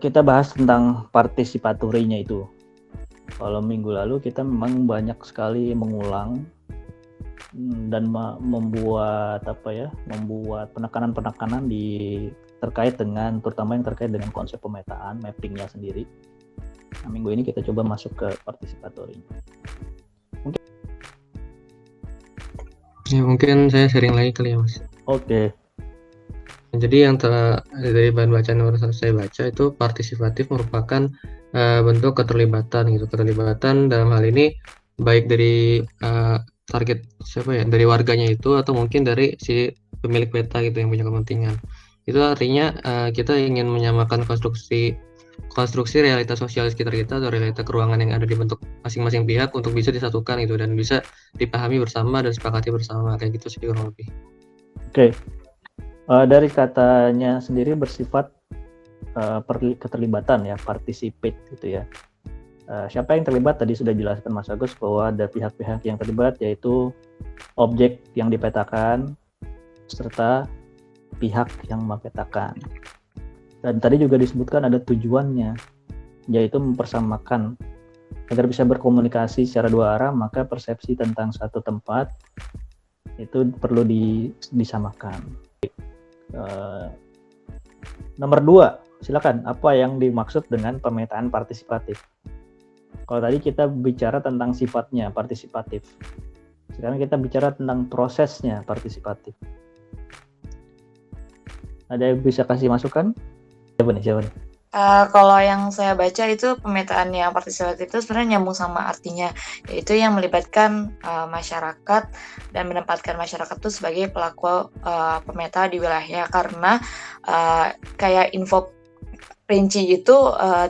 kita bahas tentang partisipatorinya itu. Kalau minggu lalu kita memang banyak sekali mengulang dan membuat penekanan-penekanan terkait dengan, terutama yang terkait dengan konsep pemetaan, mappingnya sendiri. Nah, minggu ini kita coba masuk ke partisipatorinya. Mungkin saya sharing lagi kali ya, Mas. Oke. Jadi yang dari bahan bacaan yang saya baca itu partisipatif merupakan bentuk keterlibatan gitu. Keterlibatan dalam hal ini baik dari target dari warganya itu atau mungkin dari si pemilik peta gitu yang punya kepentingan. Itu artinya kita ingin menyamakan konstruksi realitas sosial sekitar kita atau realitas keuangan yang ada di bentuk masing-masing pihak untuk bisa disatukan gitu dan bisa dipahami bersama dan disepakati bersama, kayak gitu sih kurang lebih. Oke. Dari katanya sendiri bersifat keterlibatan ya, participate gitu ya. Siapa yang terlibat tadi sudah jelaskan Mas Agus bahwa ada pihak-pihak yang terlibat, yaitu objek yang dipetakan serta pihak yang mempetakan. Dan tadi juga disebutkan ada tujuannya, yaitu mempersamakan agar bisa berkomunikasi secara dua arah, maka persepsi tentang satu tempat itu perlu disamakan. Nomor 2, silakan, apa yang dimaksud dengan pemetaan partisipatif? Kalau tadi kita bicara tentang sifatnya partisipatif, sekarang kita bicara tentang prosesnya partisipatif. Ada yang bisa kasih masukan? Siapa nih? Kalau yang saya baca itu pemetaan yang partisipatif itu sebenarnya nyambung sama artinya, yaitu yang melibatkan masyarakat dan menempatkan masyarakat itu sebagai pelaku pemeta di wilayahnya, karena kayak info rinci itu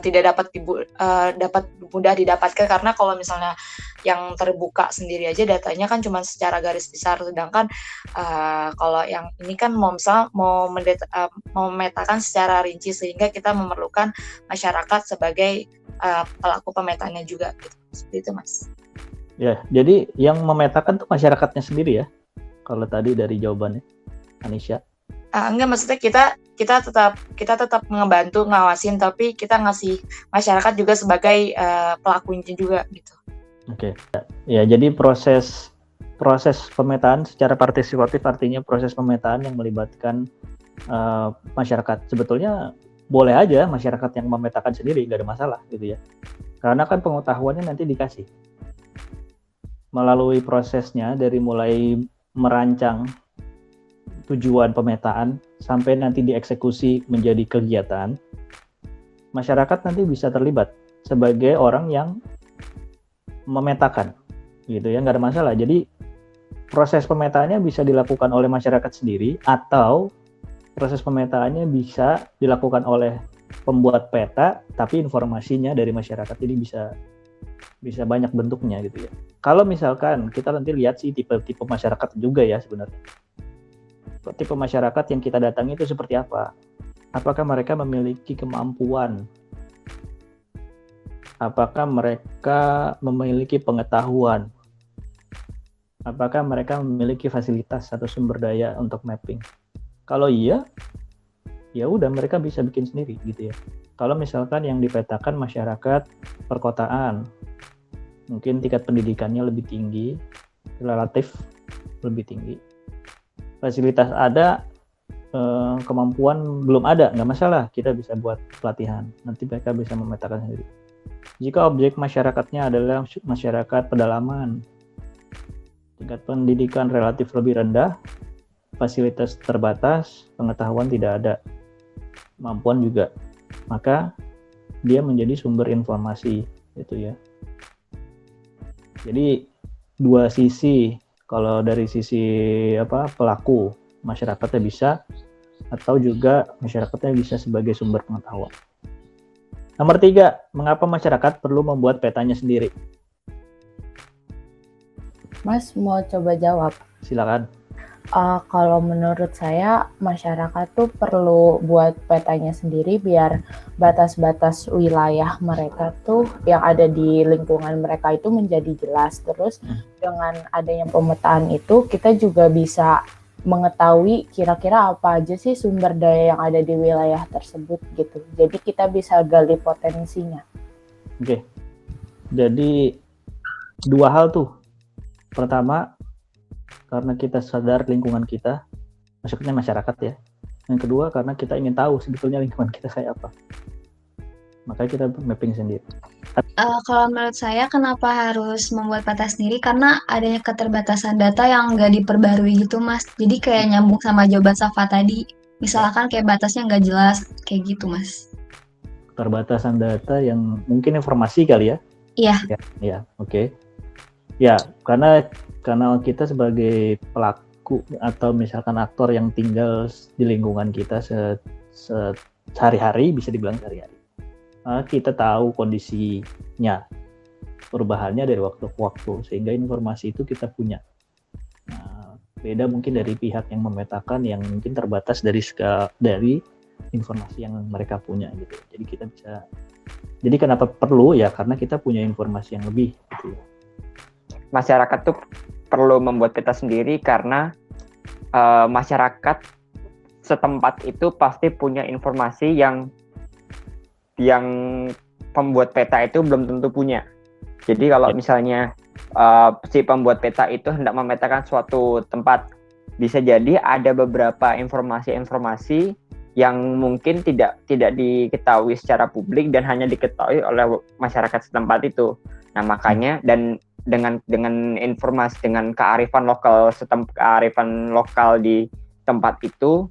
tidak dapat mudah didapatkan, karena kalau misalnya yang terbuka sendiri aja datanya kan cuma secara garis besar, sedangkan kalau yang ini kan mau memetakan secara rinci, sehingga kita memerlukan masyarakat sebagai pelaku pemetanya juga gitu. Seperti itu, Mas. Ya, jadi yang memetakan tuh masyarakatnya sendiri ya. Kalau tadi dari jawabannya Anisha. Enggak, maksudnya kita tetap ngebantu ngawasin, tapi kita ngasih masyarakat juga sebagai pelakunya juga gitu. Oke. Ya, jadi proses pemetaan secara partisipatif artinya proses pemetaan yang melibatkan masyarakat. Sebetulnya boleh aja masyarakat yang memetakan sendiri, nggak ada masalah gitu ya. Karena kan pengetahuannya nanti dikasih melalui prosesnya, dari mulai merancang tujuan pemetaan sampai nanti dieksekusi menjadi kegiatan. Masyarakat nanti bisa terlibat sebagai orang yang memetakan gitu ya, nggak ada masalah. Jadi proses pemetaannya bisa dilakukan oleh masyarakat sendiri, atau proses pemetaannya bisa dilakukan oleh pembuat peta tapi informasinya dari masyarakat. Jadi bisa banyak bentuknya gitu ya. Kalau misalkan kita nanti lihat sih tipe-tipe masyarakat juga ya sebenarnya. Tipe masyarakat yang kita datangi itu seperti apa? Apakah mereka memiliki kemampuan? Apakah mereka memiliki pengetahuan? Apakah mereka memiliki fasilitas atau sumber daya untuk mapping? Kalau iya, ya udah mereka bisa bikin sendiri gitu ya. Kalau misalkan yang dipetakan masyarakat perkotaan, mungkin tingkat pendidikannya lebih tinggi, relatif lebih tinggi. Fasilitas ada, kemampuan belum ada, nggak masalah, kita bisa buat pelatihan, nanti mereka bisa memetakan sendiri. Jika objek masyarakatnya adalah masyarakat pedalaman, tingkat pendidikan relatif lebih rendah, fasilitas terbatas, pengetahuan tidak ada, kemampuan juga, maka dia menjadi sumber informasi gitu ya. Jadi dua sisi, kalau dari sisi pelaku, masyarakatnya bisa, atau juga masyarakatnya bisa sebagai sumber pengetahuan. Nomor 3, mengapa masyarakat perlu membuat petanya sendiri? Mas mau coba jawab? Silakan. Kalau menurut saya, masyarakat tuh perlu buat petanya sendiri biar batas-batas wilayah mereka tuh yang ada di lingkungan mereka itu menjadi jelas. Terus dengan adanya pemetaan itu, kita juga bisa mengetahui kira-kira apa aja sih sumber daya yang ada di wilayah tersebut gitu. Jadi kita bisa gali potensinya. Oke. Jadi 2 hal tuh. Pertama, karena kita sadar lingkungan kita, maksudnya masyarakat ya. Yang kedua, karena kita ingin tahu sebetulnya lingkungan kita kayak apa. Makanya kita mapping sendiri. Kalau menurut saya kenapa harus membuat peta sendiri, karena adanya keterbatasan data yang nggak diperbarui gitu Mas. Jadi kayak nyambung sama jawaban Safa tadi. Misalkan kayak batasnya nggak jelas, kayak gitu Mas. Keterbatasan data yang mungkin informasi kali ya. Iya. Ya, oke. Ya, karena kita sebagai pelaku atau misalkan aktor yang tinggal di lingkungan kita sehari-hari, bisa dibilang sehari-hari. Kita tahu kondisinya, perubahannya dari waktu ke waktu, sehingga informasi itu kita punya. Beda mungkin dari pihak yang memetakan yang mungkin terbatas dari informasi yang mereka punya gitu. Jadi kita bisa. Jadi kenapa perlu ya? Karena kita punya informasi yang lebih. Gitu. Masyarakat tuh perlu membuat peta sendiri karena masyarakat setempat itu pasti punya informasi yang pembuat peta itu belum tentu punya. Jadi kalau misalnya si pembuat peta itu hendak memetakan suatu tempat, bisa jadi ada beberapa informasi-informasi yang mungkin tidak diketahui secara publik dan hanya diketahui oleh masyarakat setempat itu. Nah makanya dan dengan informasi, dengan kearifan lokal di tempat itu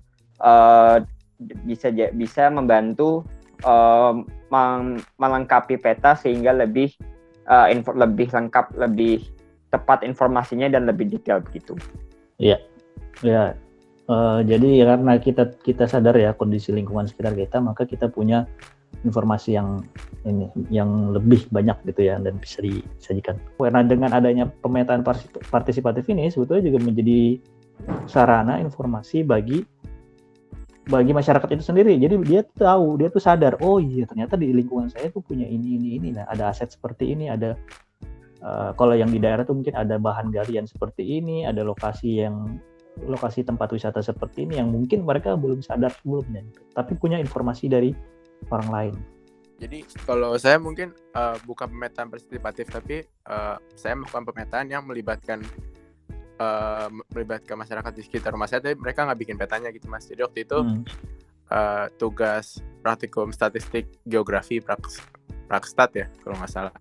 bisa membantu melengkapi peta sehingga lebih lengkap, lebih tepat informasinya dan lebih detail begitu. Iya, ya. Jadi karena kita sadar ya kondisi lingkungan sekitar kita, maka kita punya informasi yang lebih banyak gitu ya dan bisa disajikan. Karena dengan adanya pemetaan partisipatif ini sebetulnya juga menjadi sarana informasi bagi masyarakat itu sendiri. Jadi dia tuh sadar, oh iya ternyata di lingkungan saya tuh punya ini. Nah, ada aset seperti ini, ada kalau yang di daerah tuh mungkin ada bahan galian seperti ini, ada lokasi tempat wisata seperti ini yang mungkin mereka belum sadar sebelumnya, tapi punya informasi dari orang lain. Jadi kalau saya mungkin bukan pemetaan partisipatif, tapi saya melakukan pemetaan yang melibatkan masyarakat di sekitar rumah saya, tapi mereka nggak bikin petanya gitu Mas. Jadi waktu itu tugas praktikum statistik geografi Prakstat ya kalau nggak salah.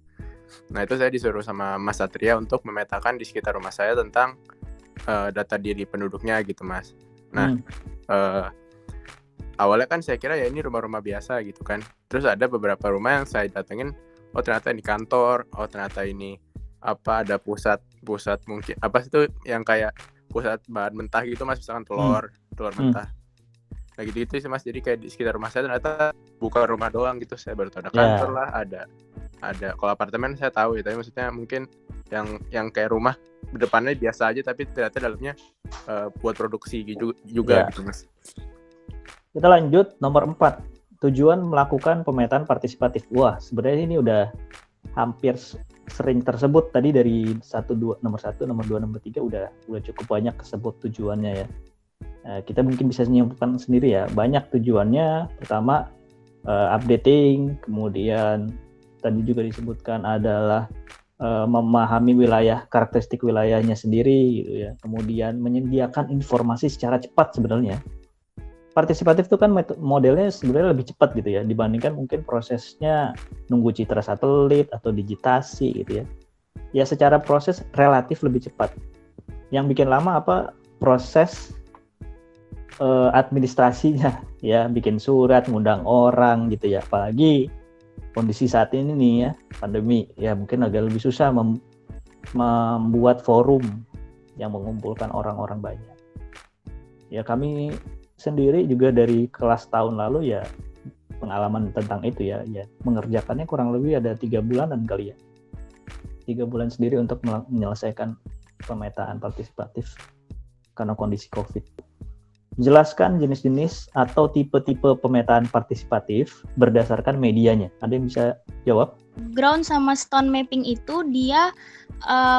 Nah itu saya disuruh sama Mas Satria untuk memetakan di sekitar rumah saya tentang data diri penduduknya gitu Mas. Nah awalnya kan saya kira ya ini rumah-rumah biasa gitu kan. Terus ada beberapa rumah yang saya datengin, oh ternyata ini kantor, oh ternyata ini ada pusat mungkin apa itu yang kayak pusat bahan mentah gitu Mas, misalkan telur mentah. Nah gitu sih Mas, jadi kayak di sekitar rumah saya ternyata bukan rumah doang gitu, saya baru tahu ada kantor lah, ada kalau apartemen saya tahu ya, tapi maksudnya mungkin yang kayak rumah depannya biasa aja tapi ternyata dalamnya buat produksi juga gitu Mas. Kita lanjut nomor 4, tujuan melakukan pemetaan partisipatif. Wah sebenarnya ini udah hampir sering tersebut tadi dari nomor 1, nomor 2, nomor 3 udah cukup banyak kesebut tujuannya ya. Kita mungkin bisa menyimpulkan sendiri ya, banyak tujuannya. Pertama updating, kemudian tadi juga disebutkan adalah memahami karakteristik wilayahnya sendiri gitu ya. Kemudian menyediakan informasi secara cepat sebenarnya. Partisipatif itu kan modelnya sebenarnya lebih cepat gitu ya dibandingkan mungkin prosesnya nunggu citra satelit atau digitasi gitu ya. Ya secara proses relatif lebih cepat. Yang bikin lama proses administrasinya ya, bikin surat, ngundang orang gitu ya. Apalagi kondisi saat ini nih ya, pandemi ya, mungkin agak lebih susah membuat forum yang mengumpulkan orang-orang banyak. Ya kami sendiri juga dari kelas tahun lalu ya pengalaman tentang itu ya mengerjakannya kurang lebih ada 3 bulanan kali ya, 3 bulan sendiri untuk menyelesaikan pemetaan partisipatif karena kondisi COVID. Jelaskan jenis-jenis atau tipe-tipe pemetaan partisipatif berdasarkan medianya. Ada yang bisa jawab? Ground sama stone mapping itu dia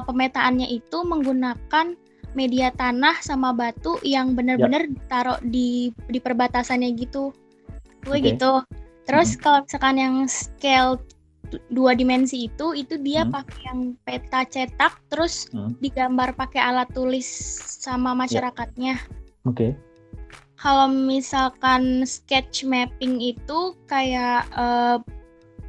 pemetaannya itu menggunakan media tanah sama batu yang benar-benar ditaruh di perbatasannya gitu. Gue Oke. gitu. Terus kalau misalkan yang scale 2 dimensi itu dia pakai yang peta cetak terus digambar pakai alat tulis sama masyarakatnya. Oke. Kalau misalkan sketch mapping itu kayak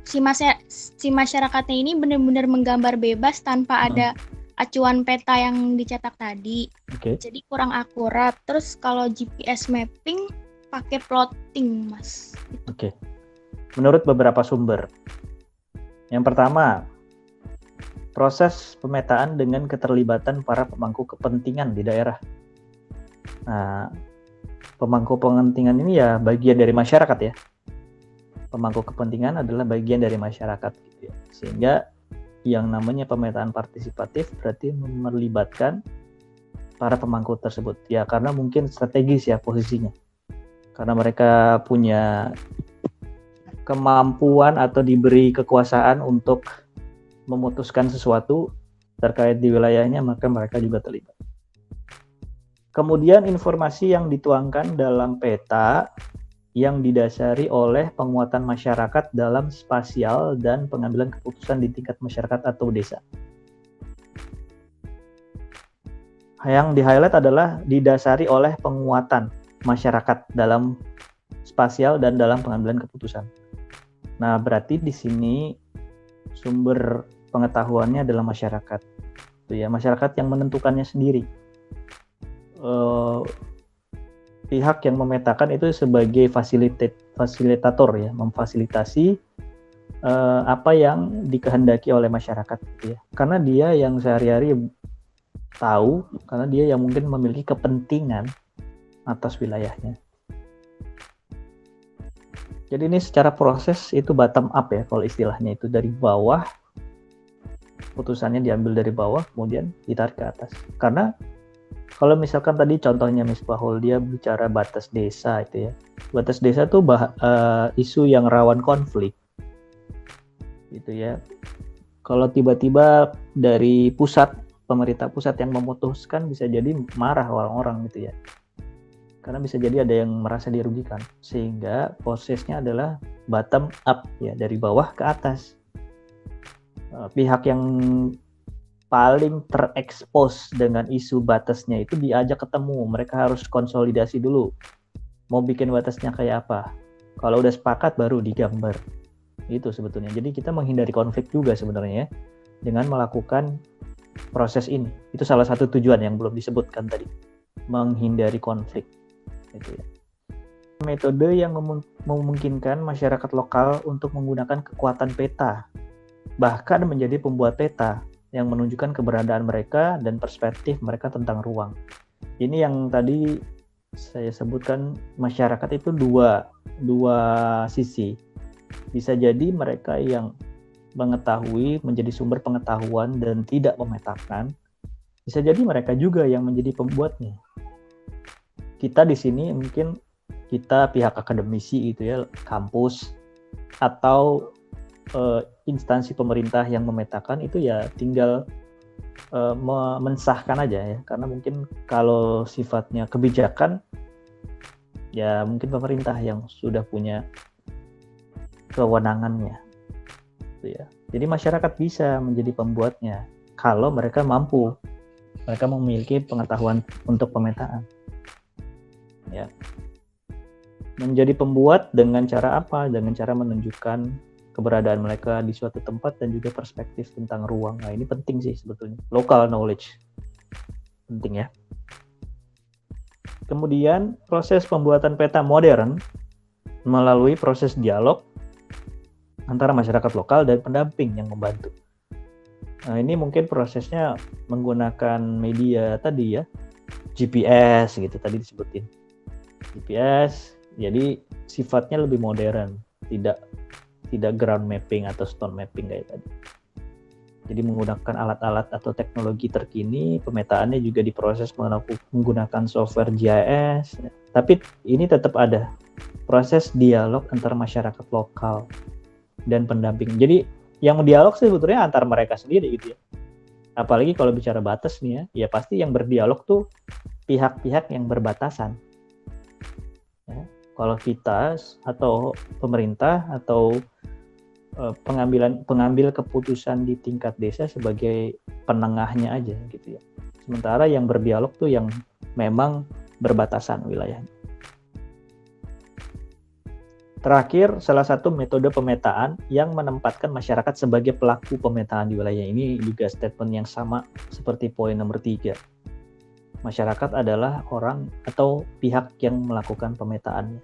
si masyarakatnya ini benar-benar menggambar bebas tanpa ada acuan peta yang dicetak tadi. Oke. Jadi kurang akurat. Terus kalau GPS mapping pakai plotting, Mas. Oke. Menurut beberapa sumber. Yang pertama, proses pemetaan dengan keterlibatan para pemangku kepentingan di daerah. Nah, pemangku kepentingan ini ya bagian dari masyarakat ya. Pemangku kepentingan adalah bagian dari masyarakat gitu ya. Sehingga yang namanya pemetaan partisipatif berarti melibatkan para pemangku tersebut. Ya karena mungkin strategis ya posisinya. Karena mereka punya kemampuan atau diberi kekuasaan untuk memutuskan sesuatu terkait di wilayahnya, maka mereka juga terlibat. Kemudian informasi yang dituangkan dalam peta yang didasari oleh penguatan masyarakat dalam spasial dan pengambilan keputusan di tingkat masyarakat atau desa. Yang di-highlight adalah didasari oleh penguatan masyarakat dalam spasial dan dalam pengambilan keputusan. Nah, berarti di sini sumber pengetahuannya adalah masyarakat. Itu ya, masyarakat yang menentukannya sendiri. Pihak yang memetakan itu sebagai fasilitator ya, memfasilitasi apa yang dikehendaki oleh masyarakat gitu ya. Karena dia yang sehari-hari tahu, karena dia yang mungkin memiliki kepentingan atas wilayahnya. Jadi ini secara proses itu bottom up ya kalau istilahnya, itu dari bawah, putusannya diambil dari bawah kemudian ditarik ke atas. Karena kalau misalkan tadi contohnya Miss Bahul dia bicara batas desa itu ya. Batas desa tuh isu yang rawan konflik. Gitu ya. Kalau tiba-tiba dari pusat, pemerintah pusat yang memutuskan, bisa jadi marah orang-orang gitu ya. Karena bisa jadi ada yang merasa dirugikan. Sehingga prosesnya adalah bottom up ya, dari bawah ke atas. Pihak yang paling terekspos dengan isu batasnya itu diajak ketemu. Mereka harus konsolidasi dulu. Mau bikin batasnya kayak apa. Kalau udah sepakat baru digambar. Itu sebetulnya. Jadi kita menghindari konflik juga sebenarnya ya, dengan melakukan proses ini. Itu salah satu tujuan yang belum disebutkan tadi. Menghindari konflik. Gitu ya. Metode yang memungkinkan masyarakat lokal untuk menggunakan kekuatan peta, bahkan menjadi pembuat peta yang menunjukkan keberadaan mereka dan perspektif mereka tentang ruang. Ini yang tadi saya sebutkan, masyarakat itu dua sisi. Bisa jadi mereka yang mengetahui, menjadi sumber pengetahuan dan tidak memetakan. Bisa jadi mereka juga yang menjadi pembuatnya. Kita di sini mungkin kita pihak akademisi itu ya, kampus atau instansi pemerintah yang memetakan itu ya tinggal mensahkan aja ya, karena mungkin kalau sifatnya kebijakan ya mungkin pemerintah yang sudah punya kewenangannya gitu ya. Jadi masyarakat bisa menjadi pembuatnya kalau mereka mampu, mereka memiliki pengetahuan untuk pemetaan ya. Menjadi pembuat dengan cara apa? Dengan cara menunjukkan keberadaan mereka di suatu tempat dan juga perspektif tentang ruang. Nah, ini penting sih sebetulnya. Local knowledge. Penting ya. Kemudian, proses pembuatan peta modern melalui proses dialog antara masyarakat lokal dan pendamping yang membantu. Nah, ini mungkin prosesnya menggunakan media tadi ya. GPS gitu tadi disebutin. GPS, jadi sifatnya lebih modern, tidak ground mapping atau stone mapping kayak tadi. Jadi menggunakan alat-alat atau teknologi terkini, pemetaannya juga diproses menggunakan software GIS. Tapi ini tetap ada proses dialog antar masyarakat lokal dan pendamping. Jadi yang dialog sebetulnya antar mereka sendiri gitu ya. Apalagi kalau bicara batas nih ya pasti yang berdialog tuh pihak-pihak yang berbatasan. Ya, kalau kita atau pemerintah atau pengambil keputusan di tingkat desa sebagai penengahnya aja gitu ya. Sementara yang berdialog tuh yang memang berbatasan wilayahnya. Terakhir, salah satu metode pemetaan yang menempatkan masyarakat sebagai pelaku pemetaan di wilayah ini juga statement yang sama seperti poin nomor 3. Masyarakat adalah orang atau pihak yang melakukan pemetaannya.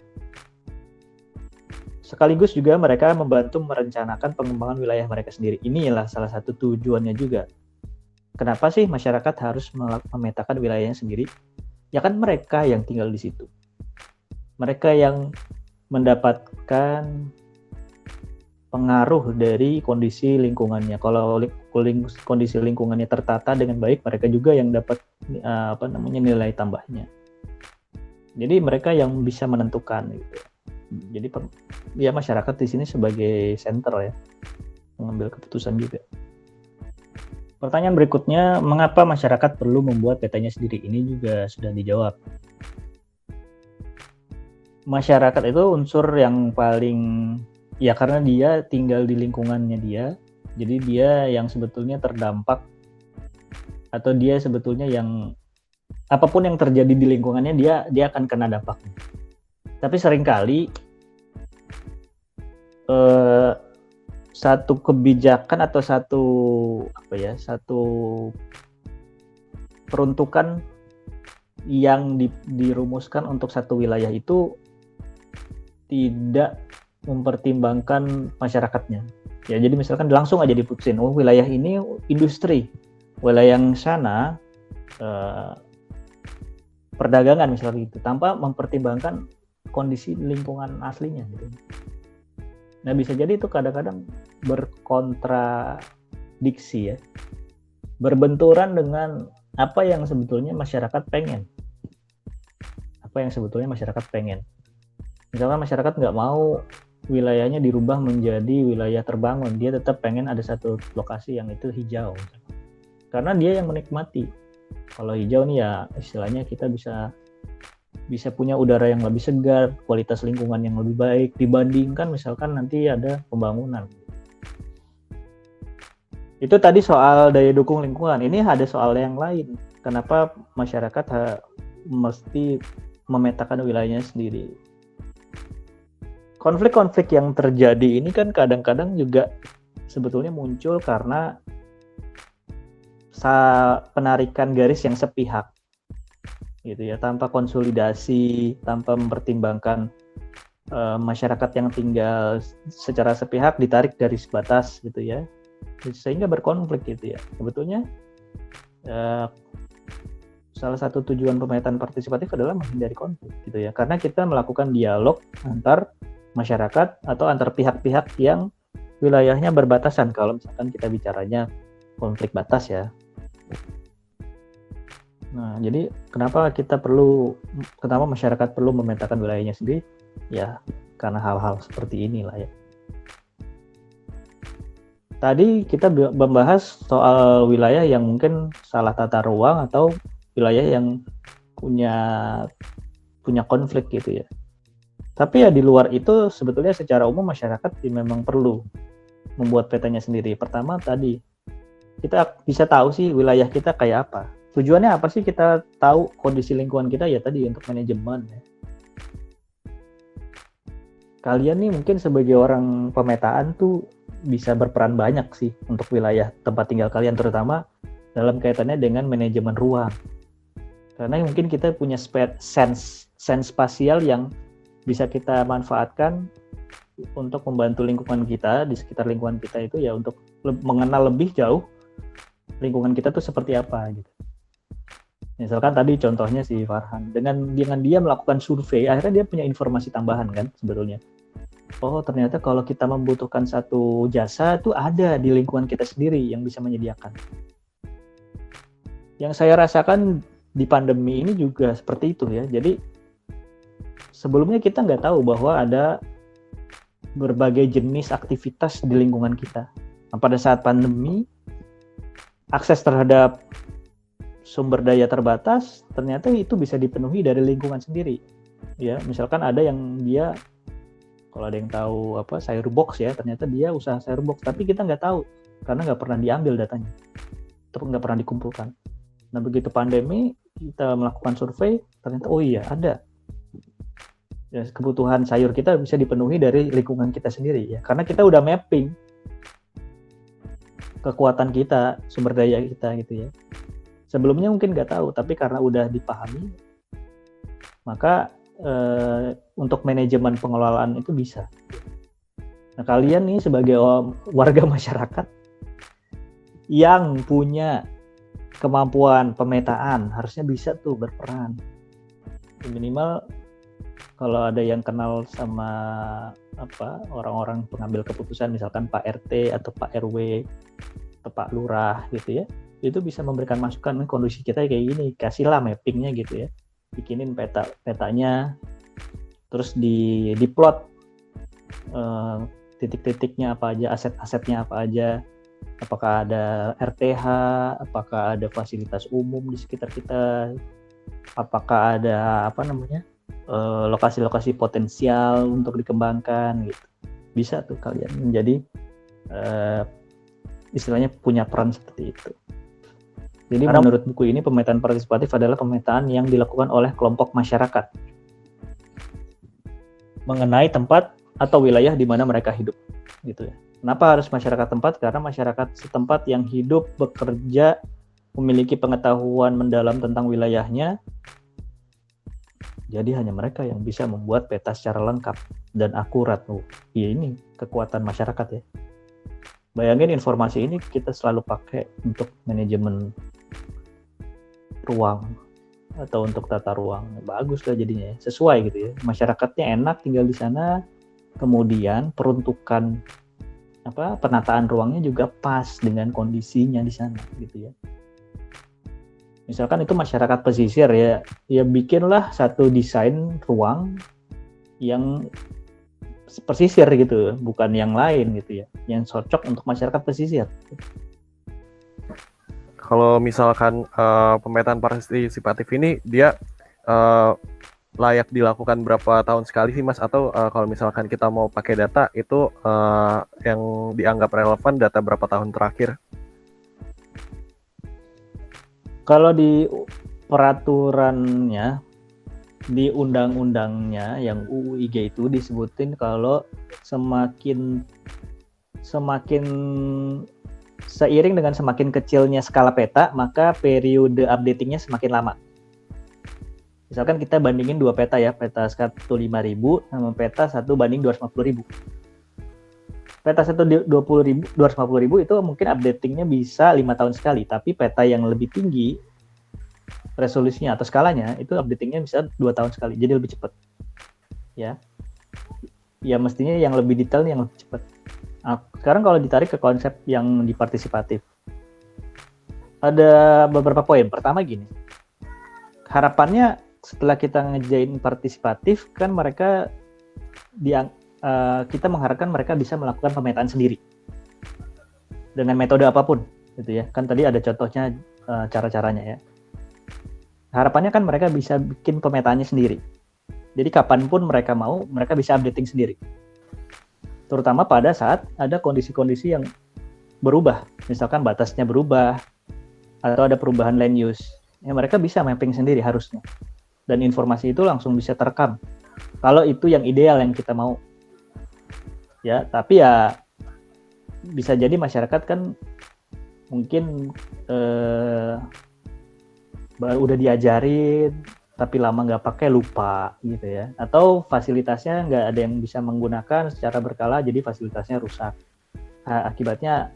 Sekaligus juga mereka membantu merencanakan pengembangan wilayah mereka sendiri. Inilah salah satu tujuannya juga. Kenapa sih masyarakat harus memetakan wilayahnya sendiri? Ya kan mereka yang tinggal di situ. Mereka yang mendapatkan pengaruh dari kondisi lingkungannya. Kalau kondisi lingkungannya tertata dengan baik, mereka juga yang dapat nilai tambahnya. Jadi mereka yang bisa menentukan gitu. Jadi ya masyarakat di sini sebagai center ya, mengambil keputusan juga. Pertanyaan berikutnya, mengapa masyarakat perlu membuat petanya sendiri? Ini juga sudah dijawab. Masyarakat itu unsur yang paling ya karena dia tinggal di lingkungannya dia, jadi dia yang sebetulnya terdampak atau dia sebetulnya yang apapun yang terjadi di lingkungannya dia akan kena dampaknya. Tapi seringkali satu kebijakan atau satu peruntukan yang dirumuskan untuk satu wilayah itu tidak mempertimbangkan masyarakatnya. Ya, jadi misalkan langsung aja diputusin, wilayah ini industri, wilayah yang sana perdagangan misalnya gitu, tanpa mempertimbangkan kondisi lingkungan aslinya gitu. Nah, bisa jadi itu kadang-kadang berkontradiksi ya, berbenturan dengan apa yang sebetulnya masyarakat pengen. Misalkan masyarakat nggak mau wilayahnya dirubah menjadi wilayah terbangun, dia tetap pengen ada satu lokasi yang itu hijau, karena dia yang menikmati. Kalau hijau nih ya istilahnya kita bisa punya udara yang lebih segar, kualitas lingkungan yang lebih baik dibandingkan misalkan nanti ada pembangunan. Itu tadi soal daya dukung lingkungan. Ini ada soal yang lain. Kenapa masyarakat mesti memetakan wilayahnya sendiri? Konflik-konflik yang terjadi ini kan kadang-kadang juga sebetulnya muncul karena penarikan garis yang sepihak, gitu ya, tanpa konsolidasi, tanpa mempertimbangkan masyarakat yang tinggal secara sepihak ditarik garis batas, gitu ya, sehingga berkonflik, gitu ya. Sebetulnya salah satu tujuan pemetaan partisipatif adalah menghindari konflik, gitu ya, karena kita melakukan dialog antar masyarakat atau antar pihak-pihak yang wilayahnya berbatasan. Kalau misalkan kita bicaranya konflik batas ya. Nah, jadi kenapa masyarakat perlu memetakan wilayahnya sendiri? Ya, karena hal-hal seperti inilah ya. Tadi kita membahas soal wilayah yang mungkin salah tata ruang atau wilayah yang punya konflik gitu ya. Tapi ya di luar itu sebetulnya secara umum masyarakat memang perlu membuat petanya sendiri. Pertama tadi kita bisa tahu sih wilayah kita kayak apa. Tujuannya apa sih kita tahu kondisi lingkungan kita? Ya tadi untuk manajemen ya. Kalian nih mungkin sebagai orang pemetaan tuh bisa berperan banyak sih untuk wilayah tempat tinggal kalian, terutama dalam kaitannya dengan manajemen ruang. Karena mungkin kita punya sense spasial yang bisa kita manfaatkan untuk membantu lingkungan kita, di sekitar lingkungan kita itu ya, untuk mengenal lebih jauh lingkungan kita tuh seperti apa gitu. Misalkan tadi contohnya si Farhan, dengan dia melakukan survei, akhirnya dia punya informasi tambahan kan sebetulnya. Oh ternyata kalau kita membutuhkan satu jasa tuh ada di lingkungan kita sendiri yang bisa menyediakan. Yang saya rasakan di pandemi ini juga seperti itu ya. Jadi sebelumnya kita nggak tahu bahwa ada berbagai jenis aktivitas di lingkungan kita. Nah, pada saat pandemi, akses terhadap sumber daya terbatas, ternyata itu bisa dipenuhi dari lingkungan sendiri. Ya, misalkan ada yang dia, kalau ada yang tahu apa sayur box ya, ternyata dia usaha sayur box, tapi kita nggak tahu karena nggak pernah diambil datanya, atau nggak pernah dikumpulkan. Nah, begitu pandemi kita melakukan survei, ternyata oh iya ada. Ya, kebutuhan sayur kita bisa dipenuhi dari lingkungan kita sendiri ya, karena kita udah mapping kekuatan kita, sumber daya kita gitu ya. Sebelumnya mungkin nggak tahu, tapi karena udah dipahami, maka untuk manajemen pengelolaan itu bisa. Nah, kalian nih sebagai warga masyarakat yang punya kemampuan pemetaan harusnya bisa tuh berperan. Minimal kalau ada yang kenal sama apa orang-orang pengambil keputusan, misalkan Pak RT atau Pak RW atau Pak Lurah gitu ya, itu bisa memberikan masukan, kondisi kita kayak gini, kasihlah mappingnya gitu ya, bikinin petanya, terus diplot titik-titiknya apa aja, aset-asetnya apa aja, apakah ada RTH, apakah ada fasilitas umum di sekitar kita, apakah ada apa namanya lokasi-lokasi potensial untuk dikembangkan gitu. Bisa tuh kalian menjadi istilahnya punya peran seperti itu. Jadi menurut buku ini pemetaan partisipatif adalah pemetaan yang dilakukan oleh kelompok masyarakat mengenai tempat atau wilayah di mana mereka hidup, gitu ya. Kenapa harus masyarakat tempat? Karena masyarakat setempat yang hidup, bekerja, memiliki pengetahuan mendalam tentang wilayahnya. Jadi hanya mereka yang bisa membuat peta secara lengkap dan akurat. Ya ini kekuatan masyarakat ya. Bayangin informasi ini kita selalu pakai untuk manajemen ruang atau untuk tata ruang. Bagus lah jadinya ya. Sesuai gitu ya. Masyarakatnya enak tinggal di sana. Kemudian peruntukan penataan ruangnya juga pas dengan kondisinya di sana gitu ya. Misalkan itu masyarakat pesisir ya bikinlah satu desain ruang yang pesisir gitu, bukan yang lain gitu ya, yang cocok untuk masyarakat pesisir. Kalau misalkan pemetaan partisipatif ini dia layak dilakukan berapa tahun sekali sih Mas? Atau kalau misalkan kita mau pakai data itu yang dianggap relevan data berapa tahun terakhir? Kalau di peraturannya, di undang-undangnya yang UU IG itu disebutin kalau semakin seiring dengan semakin kecilnya skala peta, maka periode updatingnya semakin lama. Misalkan kita bandingin dua peta ya, peta 1 5.000 sama peta 1 banding 250.000. Peta 1 250.000 itu mungkin updatingnya bisa 5 tahun sekali, tapi peta yang lebih tinggi resolusinya atau skalanya itu updatingnya bisa 2 tahun sekali, jadi lebih cepat. Ya mestinya yang lebih detail yang lebih cepat. Nah, sekarang kalau ditarik ke konsep yang di partisipatif, ada beberapa poin. Pertama gini, harapannya setelah kita ngejain partisipatif kan mereka kita mengharapkan mereka bisa melakukan pemetaan sendiri dengan metode apapun gitu ya. Kan tadi ada contohnya cara-caranya ya. Harapannya kan mereka bisa bikin pemetaannya sendiri. Jadi kapanpun mereka mau, mereka bisa updating sendiri. Terutama pada saat ada kondisi-kondisi yang berubah, misalkan batasnya berubah atau ada perubahan land use. Ya mereka bisa mapping sendiri harusnya. Dan informasi itu langsung bisa terekam. Kalau itu yang ideal yang kita mau. Ya, tapi ya bisa jadi masyarakat kan mungkin baru udah diajarin tapi lama nggak pakai lupa gitu ya, atau fasilitasnya nggak ada yang bisa menggunakan secara berkala jadi fasilitasnya rusak. Akibatnya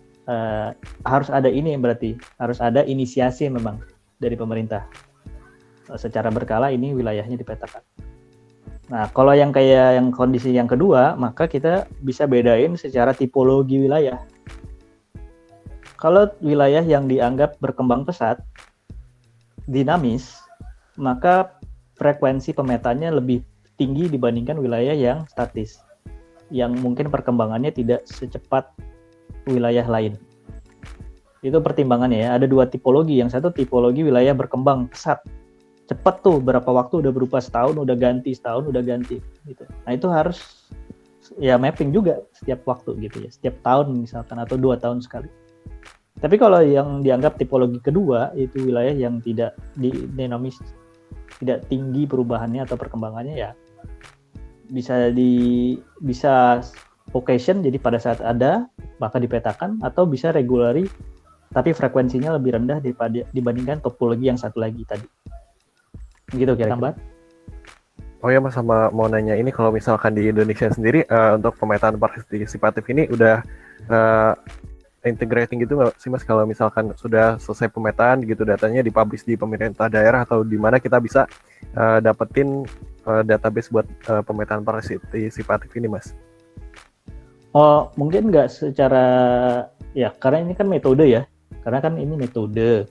harus ada ini, berarti harus ada inisiasi memang dari pemerintah secara berkala ini wilayahnya dipetakan. Nah, kalau yang kayak yang kondisi yang kedua, maka kita bisa bedain secara tipologi wilayah. Kalau wilayah yang dianggap berkembang pesat, dinamis, maka frekuensi pemetanya lebih tinggi dibandingkan wilayah yang statis, yang mungkin perkembangannya tidak secepat wilayah lain. Itu pertimbangannya ya. Ada 2 tipologi. Yang satu tipologi wilayah berkembang pesat. Cepat tuh, berapa waktu udah berubah, setahun udah ganti gitu. Nah itu harus ya mapping juga setiap waktu gitu ya. Setiap tahun misalkan atau 2 tahun sekali. Tapi kalau yang dianggap tipologi kedua itu wilayah yang tidak dinamis, tidak tinggi perubahannya atau perkembangannya ya bisa occasion, jadi pada saat ada maka dipetakan, atau bisa regulari tapi frekuensinya lebih rendah dibandingkan topologi yang satu lagi tadi. Gitu kira-kira. Oh ya Mas, sama mau nanya ini, kalau misalkan di Indonesia sendiri untuk pemetaan partisipatif ini udah integrating gitu nggak sih Mas, kalau misalkan sudah selesai pemetaan gitu datanya dipublish di pemerintah daerah atau di mana kita bisa dapetin database buat pemetaan partisipatif ini Mas? Oh mungkin nggak secara ya, karena ini kan metode ya, karena kan ini metode.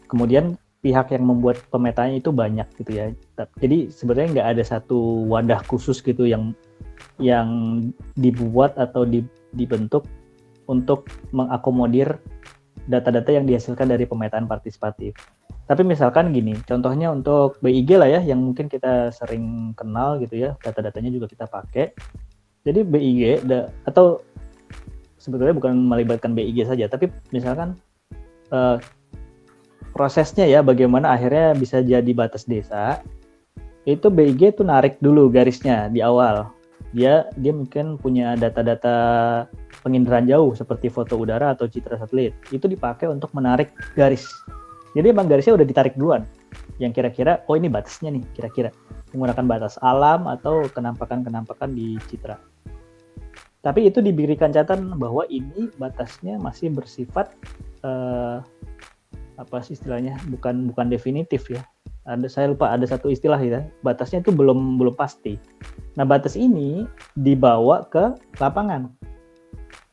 Kemudian pihak yang membuat pemetaannya itu banyak gitu ya. Jadi sebenarnya nggak ada satu wadah khusus gitu yang dibuat atau dibentuk untuk mengakomodir data-data yang dihasilkan dari pemetaan partisipatif. Tapi misalkan gini, contohnya untuk BIG lah ya, yang mungkin kita sering kenal gitu ya, data-datanya juga kita pakai. Jadi BIG atau sebetulnya bukan melibatkan BIG saja, tapi misalkan prosesnya ya, bagaimana akhirnya bisa jadi batas desa, itu BIG itu narik dulu garisnya di awal. Dia mungkin punya data-data penginderaan jauh seperti foto udara atau citra satelit, itu dipakai untuk menarik garis. Jadi emang garisnya udah ditarik duluan, yang kira-kira oh ini batasnya nih, kira-kira menggunakan batas alam atau kenampakan di citra. Tapi itu diberikan catatan bahwa ini batasnya masih bersifat apa sih istilahnya, bukan definitif ya. Saya lupa ada satu istilah ya, batasnya itu belum pasti. Nah batas ini dibawa ke lapangan.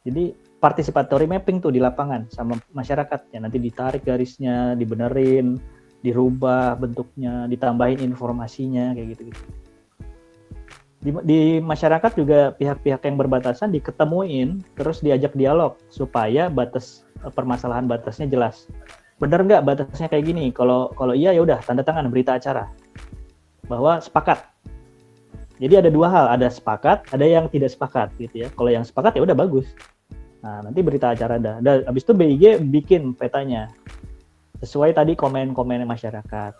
Jadi participatory mapping tuh di lapangan sama masyarakat ya, nanti ditarik garisnya, dibenerin, dirubah bentuknya, ditambahin informasinya kayak gitu-gitu. Di masyarakat juga pihak-pihak yang berbatasan diketemuin, terus diajak dialog supaya permasalahan batasnya jelas. Benar nggak batasnya kayak gini? Kalau iya ya udah tanda tangan berita acara bahwa sepakat. Jadi ada 2 hal, ada sepakat, ada yang tidak sepakat gitu ya. Kalau yang sepakat ya udah bagus. Nah, nanti berita acara ada. Habis itu BIG bikin petanya sesuai tadi komen-komen masyarakat.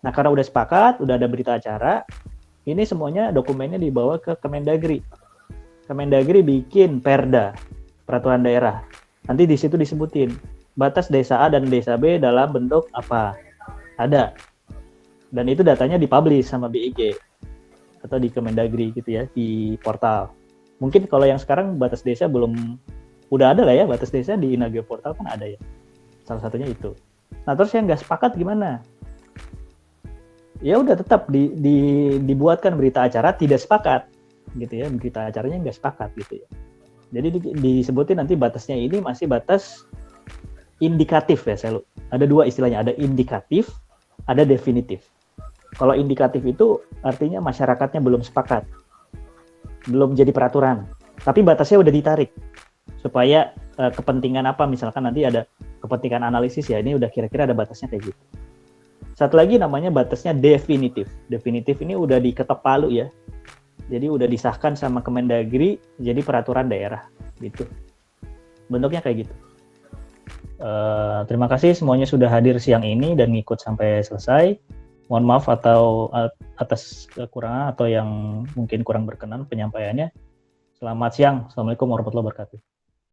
Nah, karena udah sepakat, udah ada berita acara, ini semuanya dokumennya dibawa ke Kemendagri. Kemendagri bikin Perda, peraturan daerah. Nanti di situ disebutin batas desa A dan desa B dalam bentuk apa. Ada. Dan itu datanya dipublish sama BIG atau di Kemendagri gitu ya, di portal. Mungkin kalau yang sekarang batas desa belum, udah ada lah ya, batas desa di Inageo Portal kan ada ya. Salah satunya itu. Nah terus yang nggak sepakat gimana? Ya udah tetap dibuatkan berita acara tidak sepakat gitu ya, berita acaranya nggak sepakat gitu ya. Jadi disebutin nanti batasnya ini masih batas indikatif ya, ada 2 istilahnya, ada indikatif, ada definitif. Kalau indikatif itu artinya masyarakatnya belum sepakat, belum jadi peraturan, tapi batasnya udah ditarik supaya kepentingan apa, misalkan nanti ada kepentingan analisis ya, ini udah kira-kira ada batasnya kayak gitu. Satu lagi namanya batasnya definitif. Definitif ini udah diketok palu ya, jadi udah disahkan sama Kemendagri jadi peraturan daerah gitu. Bentuknya kayak gitu. Terima kasih semuanya sudah hadir siang ini dan ngikut sampai selesai. Mohon maaf atas kekurangan atau yang mungkin kurang berkenan penyampaiannya. Selamat siang. Assalamualaikum warahmatullahi wabarakatuh.